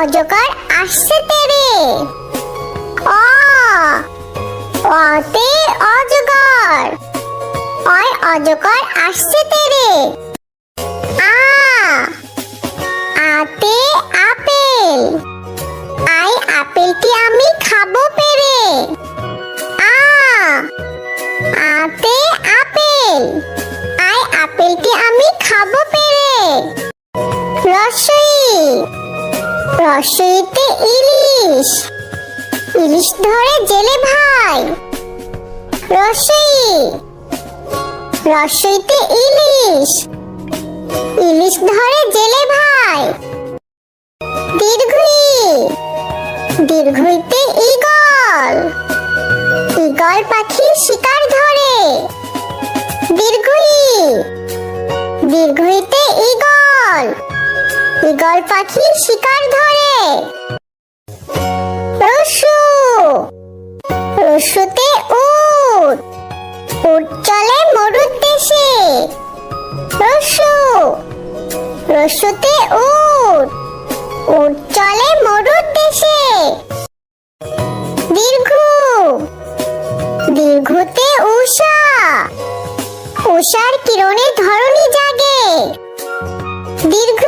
অজগর আসছে তেরে। অ অতে অজগর, অয় অজগর আসছে তেরে। আ আতে আপেল, আয় আপেলটি আমি খাবো পেরে। আ আতে আপেল, আয় আপেলটি আমি খাবো পেরে। রসই রসইতে ইলিশ, ইলিশ ধরে জেলে ভাই। রসই রসইতে ইলিশ, ইলিশ ধরে জেলে ভাই। দীর্ঘই দীর্ঘইতে ঈগল, ঈগল পাখি শিকার ধরে। দীর্ঘই দীর্ঘইতে ঈগল, ঈগল পাখি শিকার ধরে। রস্যু রস্যুতে উট, উট চলে মরুর দেশে। রস্যু রস্যুতে উট, উট চলে মরুর দেশে। দীর্ঘ দীর্ঘতে উষা, উষার কিরণে ধরণী জাগে। দীর্ঘ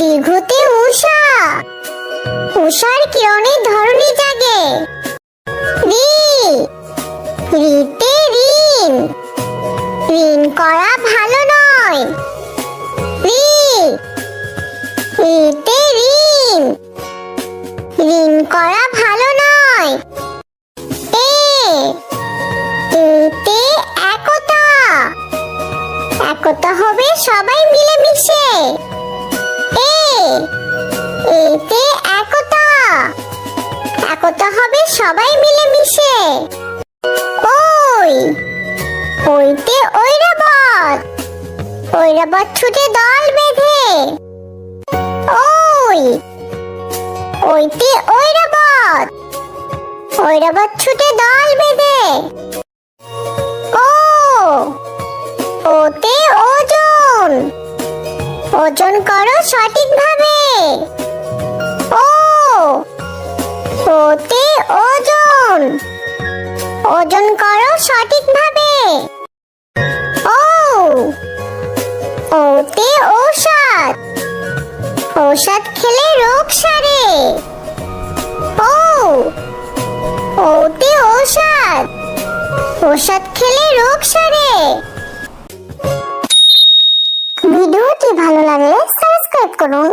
দীর্ঘতে উষা, উষার কিরণে ধরণী জাগে। রি রিতে ঋণ, ঋণ করা ভালো নয়। রি রিতে ঋণ, ঋণ করা ভালো নয়। এতে একতা, একতা হবে সবাই মিলেমিশে। এতে একতা, একতা হবে সবাই মিলেমিশে। ওই ওইতে ঐরাবত, ঐরাবত ছুটে দল বেঁধে। ওই ওইতে ঐরাবত, ঐরাবত ছুটে দল বেঁধে। ও ওতে ওজন, ওজন করো সঠিকভাবে। ও ওতে ওজন, ওজন করো সঠিকভাবে। ও ওতে ঔষধ, ঔষধ খেলে রোগ সারে। ও ওতে ঔষধ, ঔষধ খেলে রোগ সারে। ভিডিওটি ভালো লাগলে সাবস্ক্রাইব করুন।